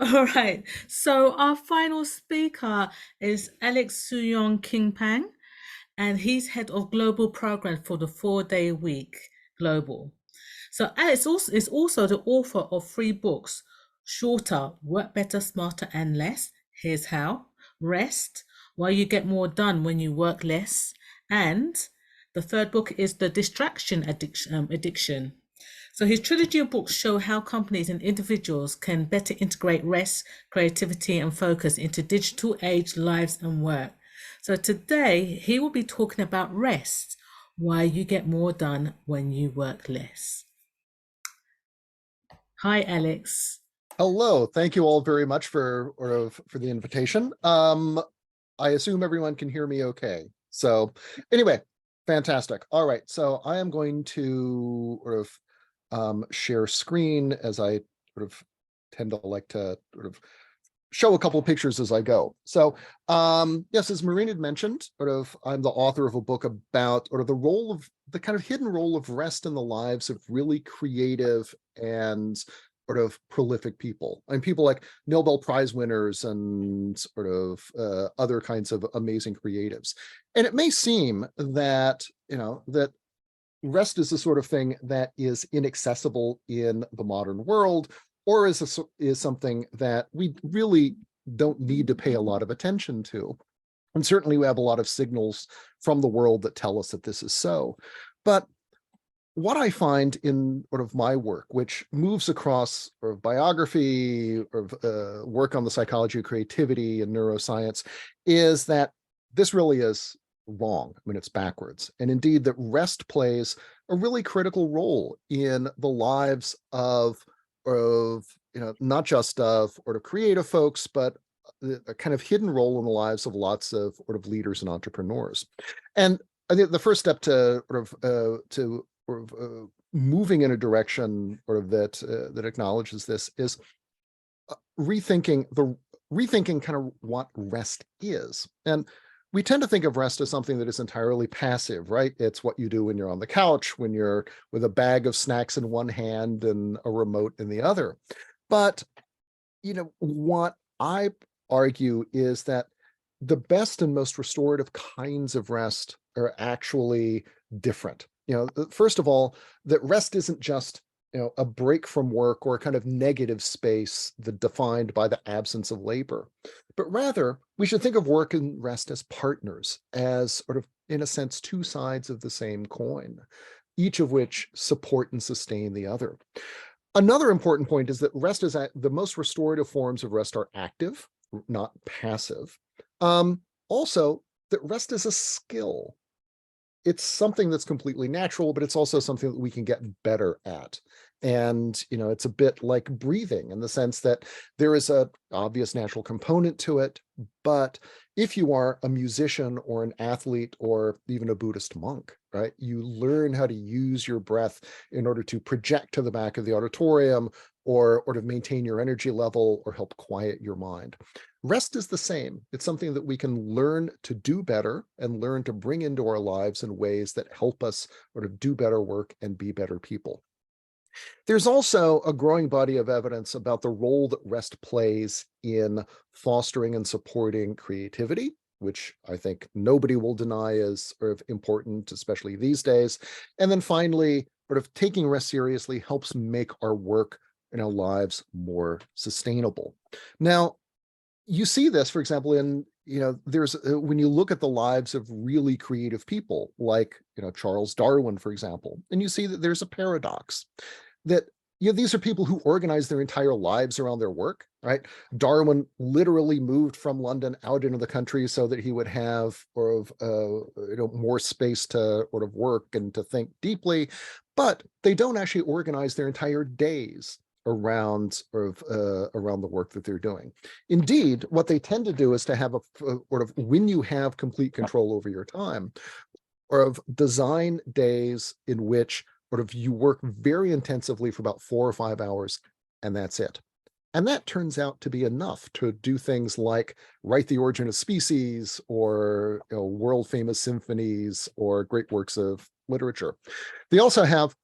All right. So our final speaker is Alex Soojung-Kim Pang, and he's head of global program for the 4 Day Week Global. So Alex is also the author of three books: Shorter, Work Better, Smarter and Less. Here's how. Rest, Why You Get More Done When You Work Less. And the third book is The Distraction Addiction. So his trilogy of books show how companies and individuals can better integrate rest, creativity, and focus into digital age lives and work. So today he will be talking about rest, why you get more done when you work less. Hi, Alex. Hello, thank you all very much for the invitation. I assume everyone can hear me okay. So anyway, fantastic. All right, so I am going to share screen as I tend to like to show a couple of pictures as I go. So yes, as Maureen had mentioned, I'm the author of a book about the role of the kind of hidden role of rest in the lives of really creative and prolific people, and people like Nobel Prize winners and other kinds of amazing creatives. And it may seem that that rest is the sort of thing that is inaccessible in the modern world, or is something that we really don't need to pay a lot of attention to. And certainly we have a lot of signals from the world that tell us that this is so. But what I find in my work, which moves across biography, work on the psychology of creativity and neuroscience, is that this really is wrong. I mean, it's backwards. And indeed, that rest plays a really critical role in the lives of not just of creative folks, but a kind of hidden role in the lives of lots of leaders and entrepreneurs. And I think the first step to moving in a direction that acknowledges this is rethinking kind of what rest is. And we tend to think of rest as something that is entirely passive, right? It's what you do when you're on the couch, when you're with a bag of snacks in one hand and a remote in the other. But what I argue is that the best and most restorative kinds of rest are actually different. First of all, that rest isn't just a break from work or a kind of negative space that defined by the absence of labor, but rather we should think of work and rest as partners, as in a sense two sides of the same coin, each of which support and sustain the other. Another important point is that rest is the most restorative forms of rest are active, not passive. Also, that rest is a skill. It's something that's completely natural, but it's also something that we can get better at. And, it's a bit like breathing in the sense that there is a obvious natural component to it. But if you are a musician or an athlete or even a Buddhist monk, right, you learn how to use your breath in order to project to the back of the auditorium or to maintain your energy level or help quiet your mind. Rest is the same. It's something that we can learn to do better and learn to bring into our lives in ways that help us do better work and be better people. There's also a growing body of evidence about the role that rest plays in fostering and supporting creativity, which I think nobody will deny is important, especially these days. And then finally, taking rest seriously helps make our work and our lives more sustainable. Now, you see this, for example, in there's when you look at the lives of really creative people like Charles Darwin, for example, and you see that there's a paradox that these are people who organize their entire lives around their work, right? Darwin literally moved from London out into the country so that he would have more space to work and to think deeply, but they don't actually organize their entire days around around the work that they're doing. Indeed, what they tend to do is to have when you have complete control over your time, design days in which you work very intensively for about 4 or 5 hours, and that's it. And that turns out to be enough to do things like write The Origin of Species or world famous symphonies or great works of literature. They also have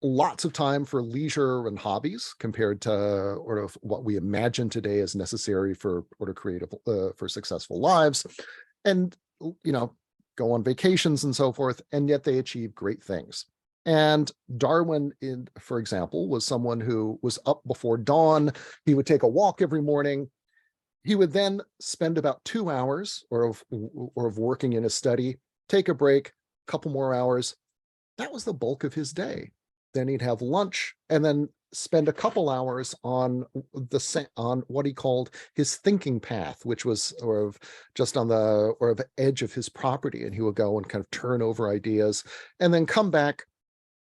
lots of time for leisure and hobbies compared to sort of what we imagine today as necessary for sort of creative for successful lives, and go on vacations and so forth, and yet they achieve great things. And Darwin, for example, was someone who was up before dawn. He would take a walk every morning. He would then spend about 2 hours of working in his study, take a break, a couple more hours. That was the bulk of his day. Then he'd have lunch and then spend a couple hours on what he called his thinking path, which was sort of just on the edge of his property. And he would go and kind of turn over ideas and then come back,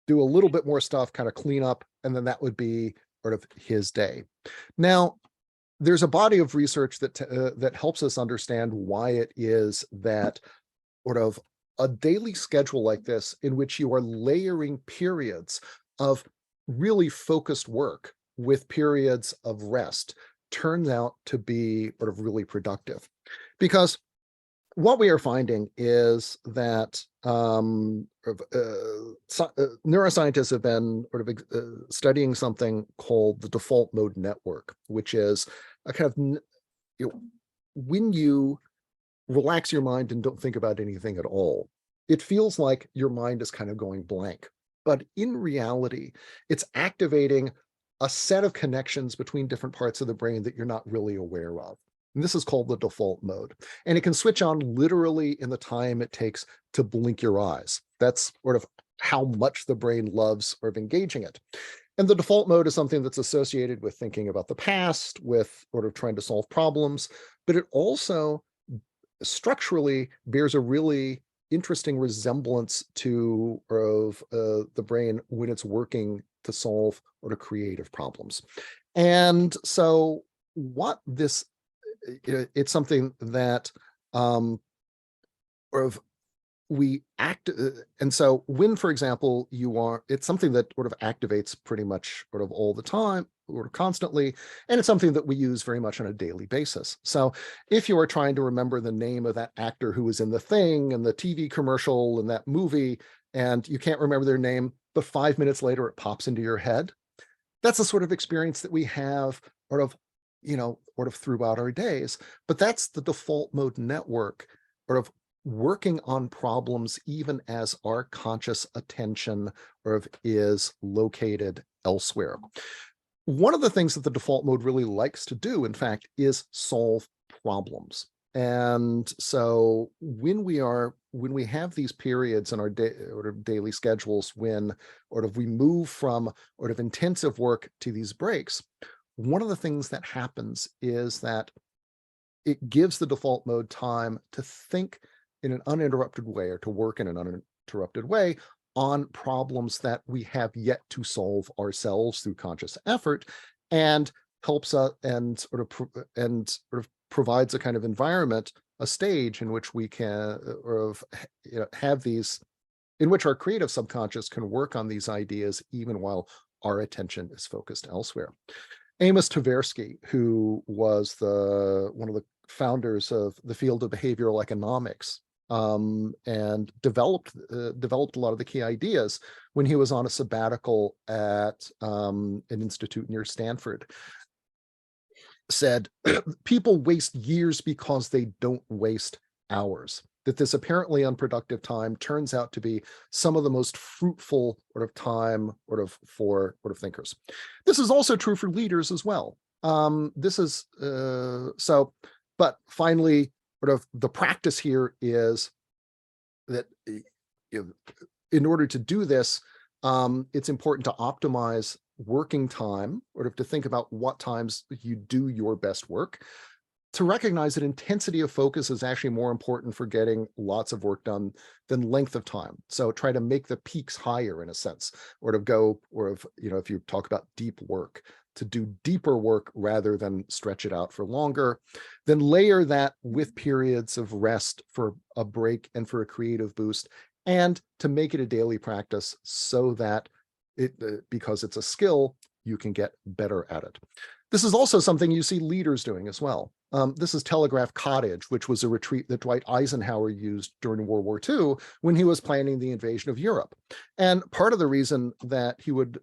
do a little bit more stuff, kind of clean up, and then that would be sort of his day. Now, there's a body of research that helps us understand why it is that sort of a daily schedule like this, in which you are layering periods of really focused work with periods of rest, turns out to be sort of really productive. Because what we are finding is that neuroscientists have been sort of studying something called the default mode network, which is a kind of, when you relax your mind and don't think about anything at all, it feels like your mind is kind of going blank. But in reality, it's activating a set of connections between different parts of the brain that you're not really aware of. And this is called the default mode. And it can switch on literally in the time it takes to blink your eyes. That's sort of how much the brain loves sort of engaging it. And the default mode is something that's associated with thinking about the past, with sort of trying to solve problems, but it also structurally bears a really interesting resemblance to the brain when it's working to solve or to creative problems. And so what this, it's something that of we act, and so when, for example, it's something that sort of activates pretty much sort of all the time or constantly, and it's something that we use very much on a daily basis. So if you are trying to remember the name of that actor who was in The Thing and the TV commercial and that movie, and you can't remember their name, but 5 minutes later it pops into your head, that's the sort of experience that we have sort of throughout our days. But that's the default mode network sort of working on problems even as our conscious attention is located elsewhere. One of the things that the default mode really likes to do, in fact, is solve problems. And so when we have these periods in our daily schedules, when we move from intensive work to these breaks, one of the things that happens is that it gives the default mode time to think in an uninterrupted way, or to work in an uninterrupted way on problems that we have yet to solve ourselves through conscious effort, and helps us and sort of provides a kind of environment, a stage in which we can have these, in which our creative subconscious can work on these ideas even while our attention is focused elsewhere. Amos Tversky, who was one of the founders of the field of behavioral economics, and developed a lot of the key ideas when he was on a sabbatical at an institute near Stanford, said, people waste years because they don't waste hours. That this apparently unproductive time turns out to be some of the most fruitful time for thinkers. This is also true for leaders as well. This is but finally, the practice here is that in order to do this, it's important to optimize working time, to think about what times you do your best work, to recognize that intensity of focus is actually more important for getting lots of work done than length of time. So try to make the peaks higher, in a sense, if you talk about deep work, to do deeper work rather than stretch it out for longer. Then layer that with periods of rest for a break and for a creative boost, and to make it a daily practice so that because it's a skill, you can get better at it. This is also something you see leaders doing as well. This is Telegraph Cottage, which was a retreat that Dwight Eisenhower used during World War II when he was planning the invasion of Europe. And part of the reason that he would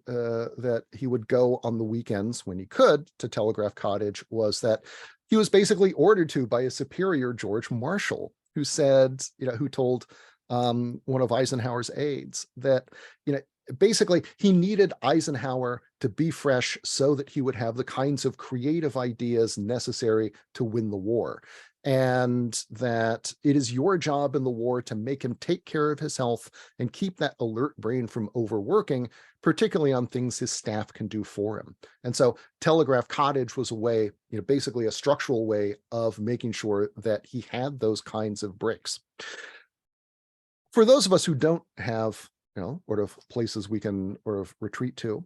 go on the weekends when he could to Telegraph Cottage was that he was basically ordered to by a superior, George Marshall, who said, who told one of Eisenhower's aides that, basically he needed Eisenhower to be fresh so that he would have the kinds of creative ideas necessary to win the war. And that it is your job in the war to make him take care of his health and keep that alert brain from overworking, particularly on things his staff can do for him. And so Telegraph Cottage was a way, basically a structural way of making sure that he had those kinds of breaks. For those of us who don't have, sort of places we can sort of retreat to,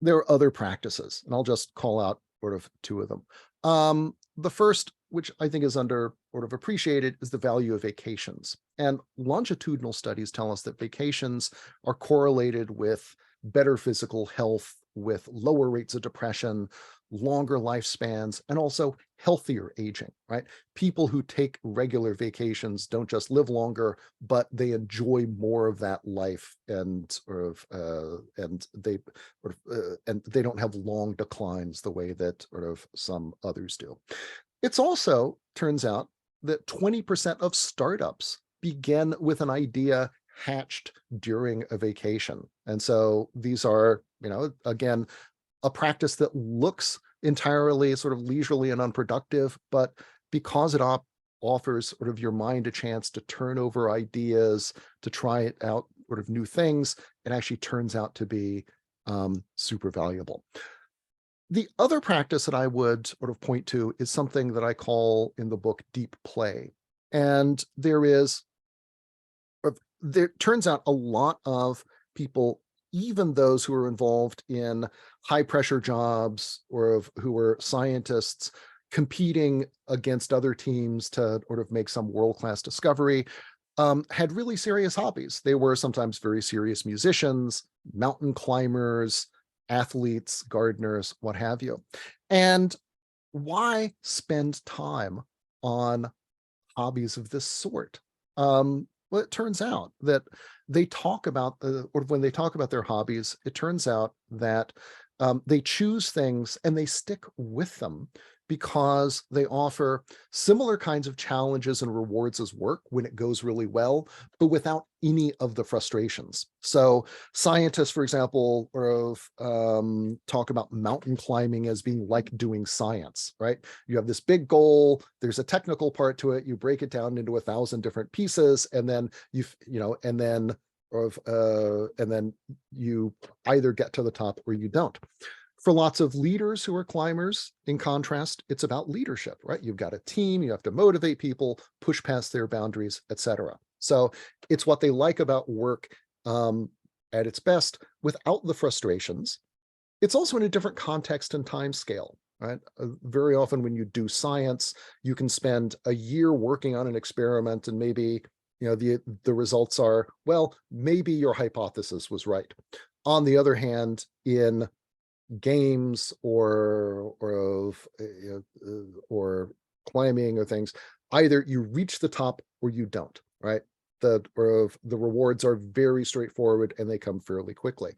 there are other practices, and I'll just call out sort of two of them. The first, which I think is under sort of appreciated, is the value of vacations. And longitudinal studies tell us that vacations are correlated with better physical health, with lower rates of depression, longer lifespans, and also healthier aging, right? People who take regular vacations don't just live longer, but they enjoy more of that life, and they don't have long declines the way that sort of some others do. It's also turns out that 20% of startups begin with an idea hatched during a vacation. And so these are, again, a practice that looks entirely sort of leisurely and unproductive, but because it offers sort of your mind a chance to turn over ideas, to try it out, sort of new things, it actually turns out to be super valuable. The other practice that I would sort of point to is something that I call in the book deep play. And there turns out a lot of people, even those who are involved in high pressure jobs or who are scientists competing against other teams to sort of make some world-class discovery, had really serious hobbies. They were sometimes very serious musicians, mountain climbers, athletes, gardeners, what have you. And why spend time on hobbies of this sort? Well, it turns out that when they talk about their hobbies, it turns out that they choose things and they stick with them because they offer similar kinds of challenges and rewards as work when it goes really well, but without any of the frustrations. So scientists, for example, talk about mountain climbing as being like doing science, right? You have this big goal, there's a technical part to it, you break it down into 1,000 different pieces, and then and then you either get to the top or you don't. For lots of leaders who are climbers, in contrast, it's about leadership, right? You've got a team, you have to motivate people, push past their boundaries, etc. So it's what they like about work at its best without the frustrations. It's also in a different context and time scale, right? Very often when you do science, you can spend a year working on an experiment and maybe the results are, well, maybe your hypothesis was right. On the other hand, in games or climbing or things, either you reach the top or you don't, right? The rewards are very straightforward and they come fairly quickly.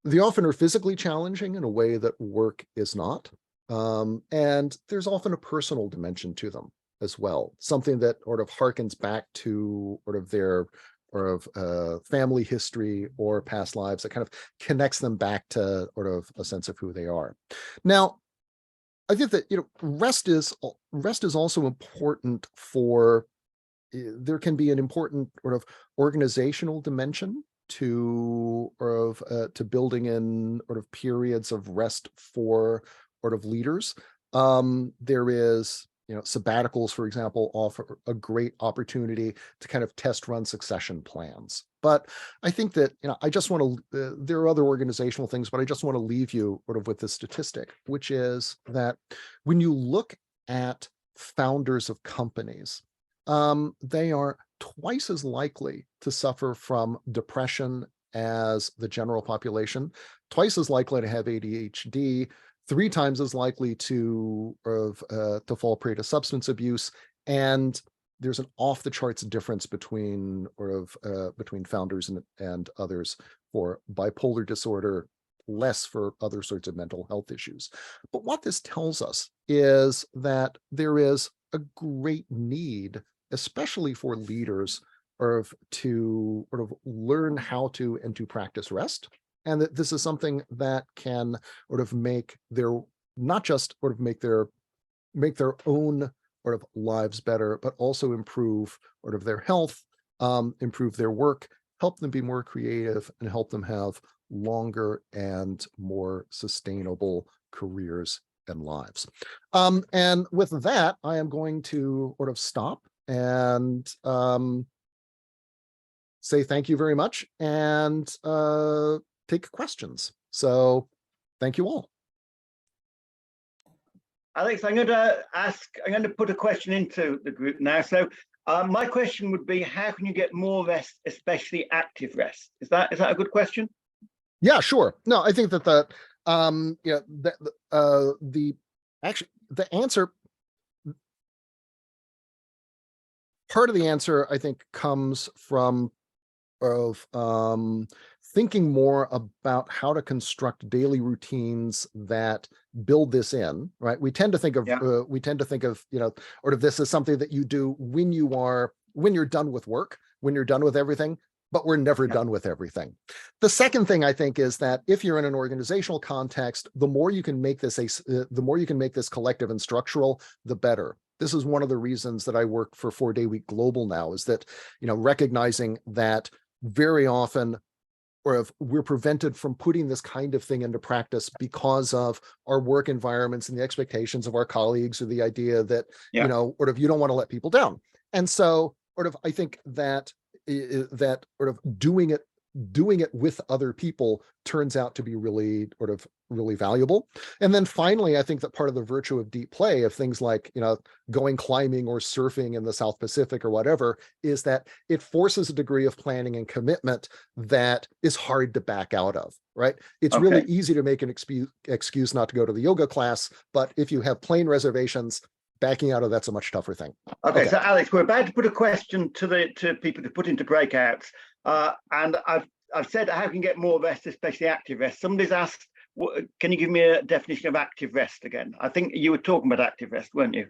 They often are physically challenging in a way that work is not. And there's often a personal dimension to them as well, something that sort of harkens back to sort of their family history or past lives that kind of connects them back to sort of a sense of who they are. Now, I think that rest is also important for. There can be an important sort of organizational dimension to building in sort of periods of rest for sort of leaders. There is sabbaticals, for example, offer a great opportunity to kind of test run succession plans. But I think that, I just want to, there are other organizational things, but I just want to leave you sort of with this statistic, which is that when you look at founders of companies, they are twice as likely to suffer from depression as the general population, twice as likely to have ADHD, 3 times as likely to fall prey to substance abuse, and there's an off the charts difference between between founders and others for bipolar disorder, less for other sorts of mental health issues. But what this tells us is that there is a great need, especially for leaders, to learn how to and to practice rest, and that this is something that can make their not just make their own lives better, but also improve their health, improve their work, help them be more creative, and help them have longer and more sustainable careers and lives. And with that, I am going to stop and say thank you very much and take questions. So thank you all. Alex, I'm going to put a question into the group now. So my question would be, how can you get more rest, especially active rest? Is that a good question? Yeah, sure. No, I think that the answer, part of the answer, I think, comes from thinking more about how to construct daily routines that build this in, right? We tend to think of this as something that you do when you're done with work, when you're done with everything, but we're never done with everything. The second thing I think is that if you're in an organizational context, the more you can make this collective and structural, the better. This is one of the reasons that I work for 4-Day Week Global now, is that, recognizing that very often we're prevented from putting this kind of thing into practice because of our work environments and the expectations of our colleagues, or the idea that, you don't want to let people down. And so I think that doing it with other people turns out to be really valuable. And then finally, I think that part of the virtue of deep play, of things like going climbing or surfing in the South Pacific or whatever, is that it forces a degree of planning and commitment that is hard to back out of, right? It's really easy to make an excuse not to go to the yoga class, but if you have plane reservations, backing out of that's a much tougher thing. Okay, so Alex, we're about to put a question to people to put into breakouts, and I've said how can you get more rest, especially active rest. Somebody's asked, can you give me a definition of active rest again? I think you were talking about active rest, weren't you?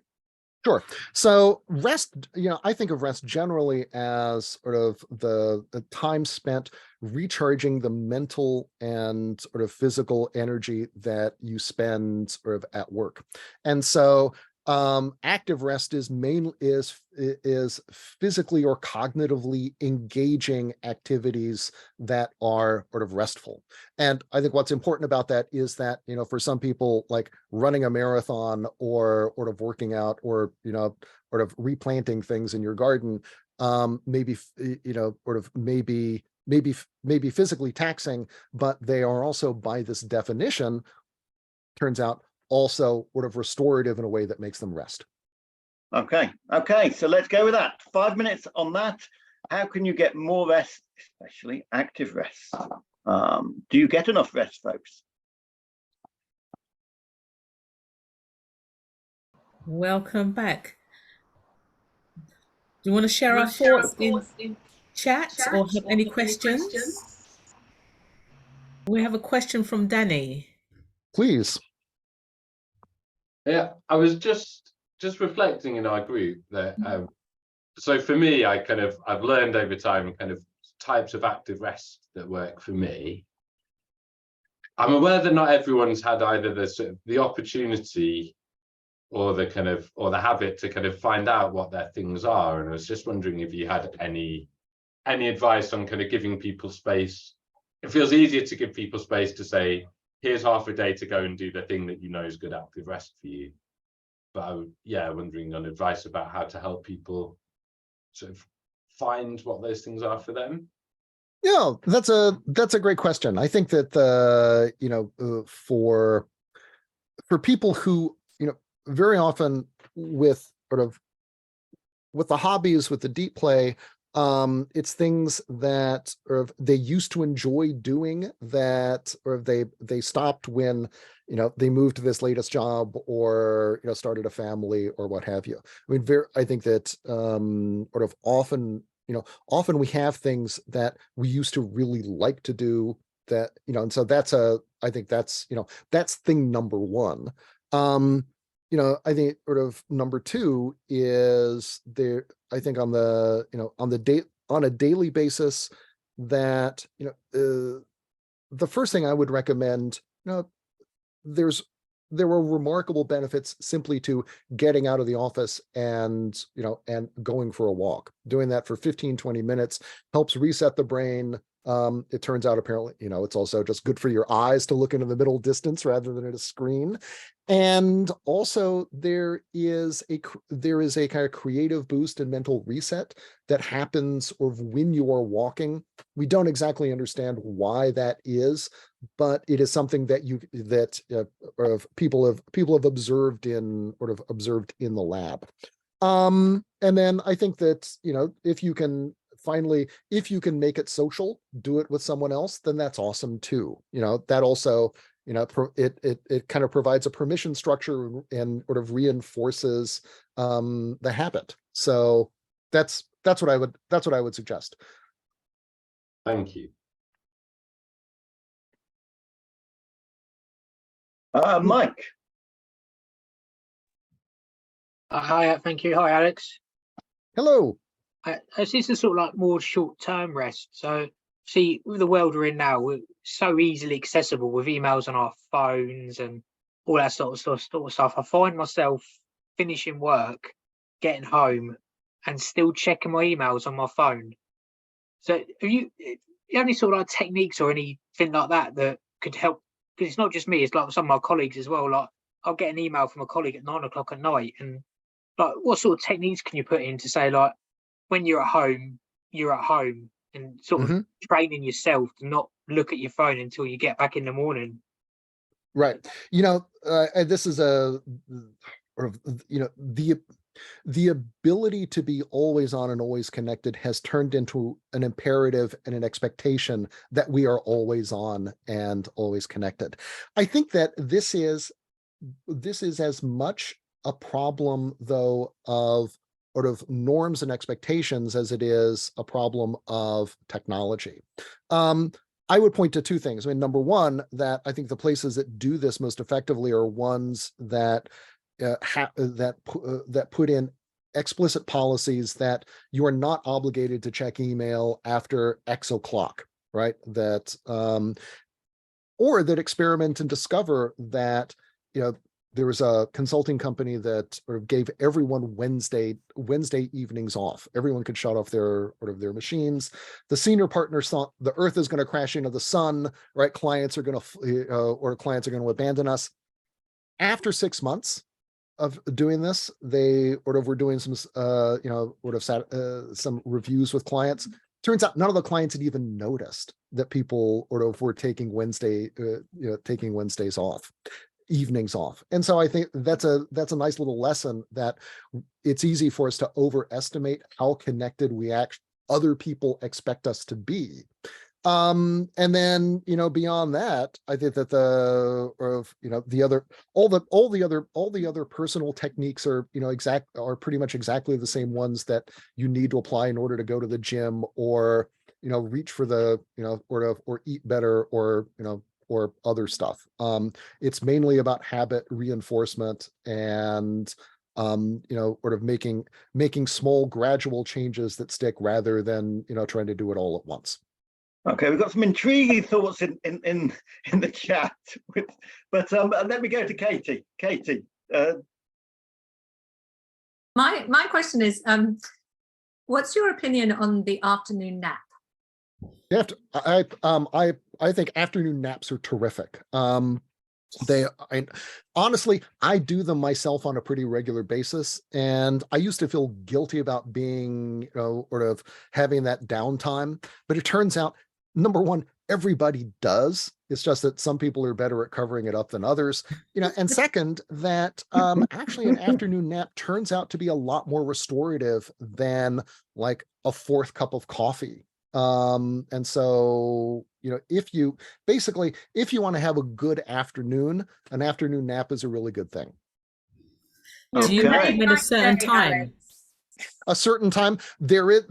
Sure. So rest, I think of rest generally as the time spent recharging the mental and physical energy that you spend at work. And so active rest is physically or cognitively engaging activities that are restful. And I think what's important about that is that, for some people, like running a marathon or working out or replanting things in your garden, maybe physically taxing, but they are also, by this definition, turns out, also restorative in a way that makes them rest. Okay, so let's go with that. 5 minutes on that. How can you get more rest, especially active rest? Do you get enough rest, folks? Welcome back. Do you want to share our thoughts in chat or have any questions? We have a question from Danny. Please. Yeah, I was just reflecting in our group that so for me, I've learned over time types of active rest that work for me. I'm aware that not everyone's had either the opportunity or the habit to find out what their things are, and I was just wondering if you had any advice on giving people space. It feels easier to give people space to say, here's half a day to go and do the thing that is good active rest for you. But wondering on advice about how to help people find what those things are for them. Yeah, that's a great question. I think that for people who very often with the hobbies, with the deep play, It's things that or they used to enjoy doing that, or they stopped when they moved to this latest job, or started a family, or what have you. I mean, I think that sort of often we have things that we used to really like to do that, and so I think that's thing number one. I think sort of number two is there, I think on a daily basis, that the first thing I would recommend, there's there were remarkable benefits simply to getting out of the office and and going for a walk. Doing that for 15-20 minutes helps reset the brain. It turns out apparently it's also just good for your eyes to look into the middle distance rather than at a screen. And also there is a kind of creative boost and mental reset that happens when you are walking. We don't exactly understand why that is, but it is something that people have observed in the lab. And then I think that if you can make it social, do it with someone else, then that's awesome too. That also it kind of provides a permission structure and sort of reinforces the habit. So that's what I would suggest. Thank you. Mike. Hi, thank you. Hi, Alex. Hello. This is sort of like more short-term rest. So, see, with the world we're in now, we're so easily accessible with emails on our phones and all that sort of stuff. I find myself finishing work, getting home, and still checking my emails on my phone. So, you have any sort of like techniques or anything like that that could help? Because it's not just me; it's like some of my colleagues as well. Like, I'll get an email from a colleague at 9 o'clock at night, and like, what sort of techniques can you put in to say, like, when you're at home, and sort of training yourself to not look at your phone until you get back in the morning? Right. This is a sort of, the ability to be always on and always connected has turned into an imperative and an expectation that we are always on and always connected. I think that this is as much a problem, though, of sort of norms and expectations as it is a problem of technology. I would point to two things. I mean, number one, that I think the places that do this most effectively are ones that that put in explicit policies that you are not obligated to check email after X o'clock, right? That or that experiment and discover that there was a consulting company that sort of gave everyone Wednesday evenings off. Everyone could shut off their machines. The senior partners thought the Earth is going to crash into the sun, right? Clients are going to abandon us. After 6 months of doing this, they were doing some some reviews with clients. Turns out none of the clients had even noticed that people were taking Wednesdays off. Evenings off. And so I think that's a nice little lesson, that it's easy for us to overestimate how connected other people expect us to be. And then beyond that, I think that all the other personal techniques are pretty much exactly the same ones that you need to apply in order to go to the gym, or reach for the or eat better, or other stuff. It's mainly about habit reinforcement and making small gradual changes that stick, rather than trying to do it all at once. Okay, we've got some intriguing thoughts in the chat, but let me go to Katie. Katie, my question is, what's your opinion on the afternoon nap? I think afternoon naps are terrific. Honestly, I do them myself on a pretty regular basis, and I used to feel guilty about being, having that downtime. But it turns out number one, everybody does. It's just that some people are better at covering it up than others, and second, that actually an afternoon nap turns out to be a lot more restorative than like a fourth cup of coffee. And so, if you want to have a good afternoon, an afternoon nap is a really good thing. Do you Okay. recommend a certain time? A certain time. There is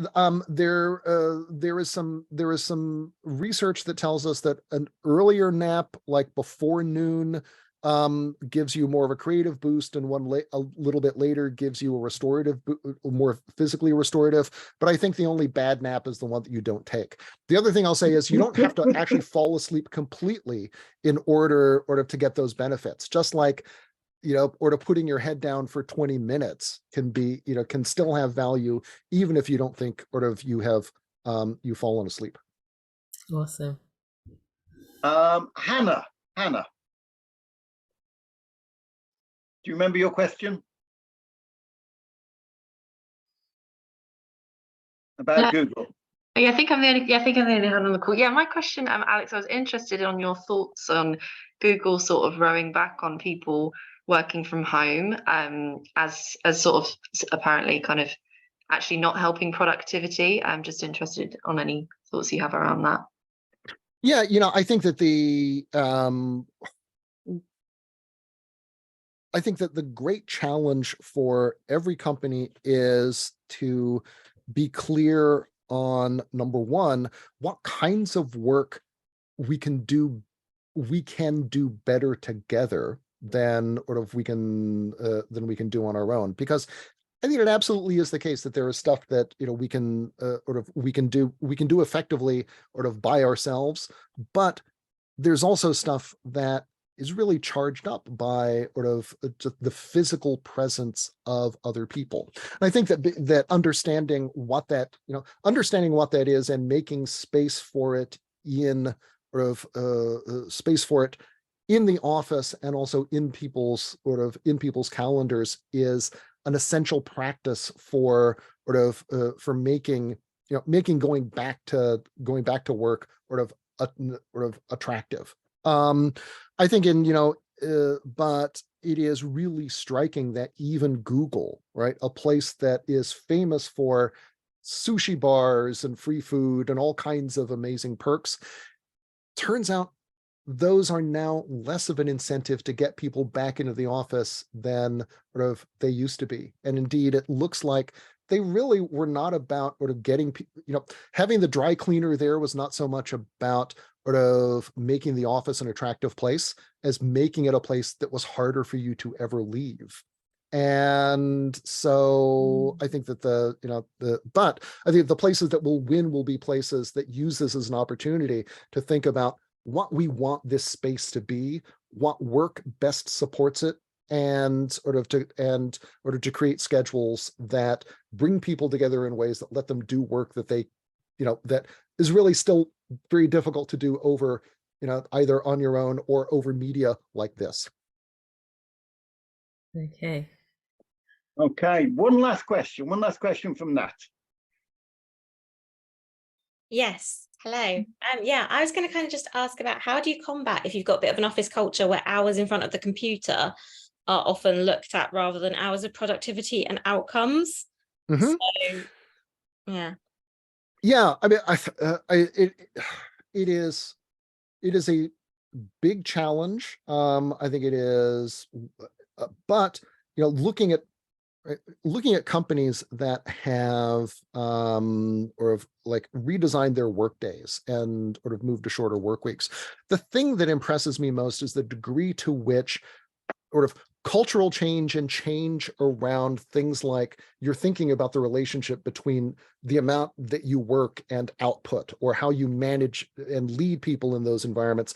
some research that tells us that an earlier nap, like before noon, gives you more of a creative boost, and a little bit later gives you a restorative, more physically restorative. But I think the only bad nap is the one that you don't take. The other thing I'll say is you don't have to actually fall asleep completely in order to get those benefits. Just like, or to putting your head down for 20 minutes can still have value, even if you don't think you've fallen asleep. Awesome. Hannah, do you remember your question about Google? Yeah, I think I'm the only one on the call. Yeah, my question, Alex, I was interested on your thoughts on Google sort of rowing back on people working from home, as sort of apparently kind of actually not helping productivity. I'm just interested on any thoughts you have around that. Yeah, I think that the great challenge for every company is to be clear on, number one, what kinds of work we can do better together than we can do on our own. Because I think it absolutely is the case that there is stuff that we can do effectively by ourselves, but there's also stuff that is really charged up by just the physical presence of other people. And I think that understanding what that is and making space for it in in the office and also in people's calendars is an essential practice for making going back to work attractive. I think but it is really striking that even Google, right, a place that is famous for sushi bars and free food and all kinds of amazing perks, turns out those are now less of an incentive to get people back into the office than they used to be. And indeed, it looks like they really were not about getting, having the dry cleaner there was not so much about making the office an attractive place as making it a place that was harder for you to ever leave. And so I think that but I think the places that will win will be places that use this as an opportunity to think about what we want this space to be, what work best supports it, and to create schedules that bring people together in ways that let them do work that they, that is really still very difficult to do over, either on your own or over media like this. Okay. Okay, one last question from Nat. Yes, hello. Yeah, I was going to kind of just ask about, how do you combat if you've got a bit of an office culture where hours in front of the computer are often looked at rather than hours of productivity and outcomes? Mm-hmm. So, yeah. Yeah, I mean, it is a big challenge. I think it is, but looking at companies that have redesigned their work days and moved to shorter work weeks, the thing that impresses me most is the degree to which cultural change and change around things like you're thinking about the relationship between the amount that you work and output, or how you manage and lead people in those environments,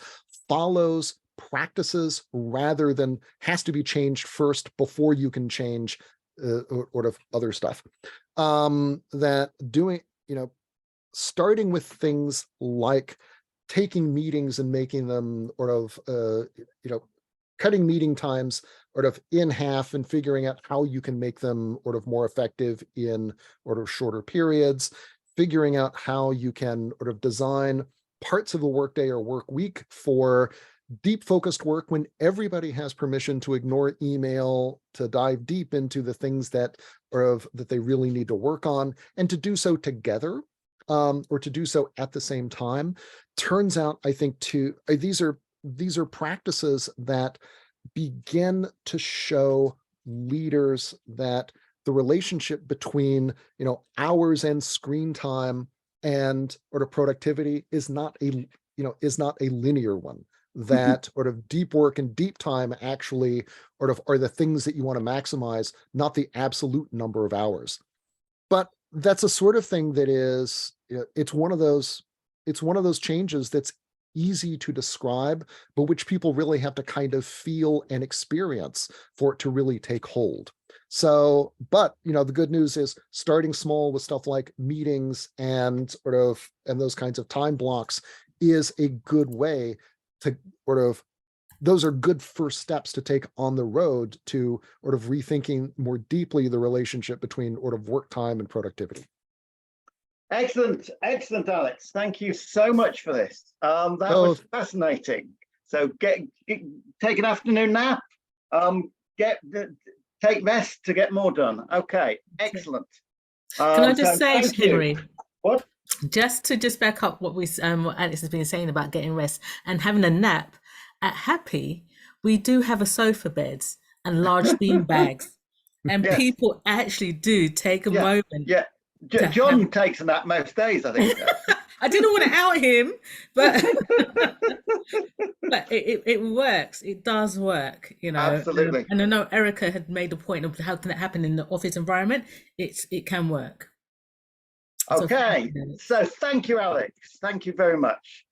follows practices rather than has to be changed first before you can change other stuff. That doing, starting with things like taking meetings and making them cutting meeting times in half and figuring out how you can make them more effective in shorter periods, figuring out how you can design parts of the workday or work week for deep focused work when everybody has permission to ignore email, to dive deep into the things that that they really need to work on, and to do so together, or to do so at the same time. Turns out, I think, these are practices that begin to show leaders that the relationship between, hours and screen time and productivity is not a linear one. That deep work and deep time actually are the things that you want to maximize, not the absolute number of hours. But that's a sort of thing that is, it's one of those changes that's easy to describe, but which people really have to kind of feel and experience for it to really take hold. So, but the good news is starting small with stuff like meetings and those kinds of time blocks is a good way to those are good first steps to take on the road to rethinking more deeply the relationship between work time and productivity. Excellent, Alex. Thank you so much for this. That was fascinating. So take an afternoon nap. Take rest to get more done. Okay, excellent. Can I just say, Henry? What? Just to back up what what Alex has been saying about getting rest and having a nap. At Happy, we do have a sofa beds and large bean bags, and Yes. people actually do take a moment. Yeah, John takes a nap most days, I think. I didn't want to out him, but but it works. It does work, Absolutely. And I know Erica had made a point of how can it happen in the office environment. It can work. Okay, so thank you, Alex. Thank you very much.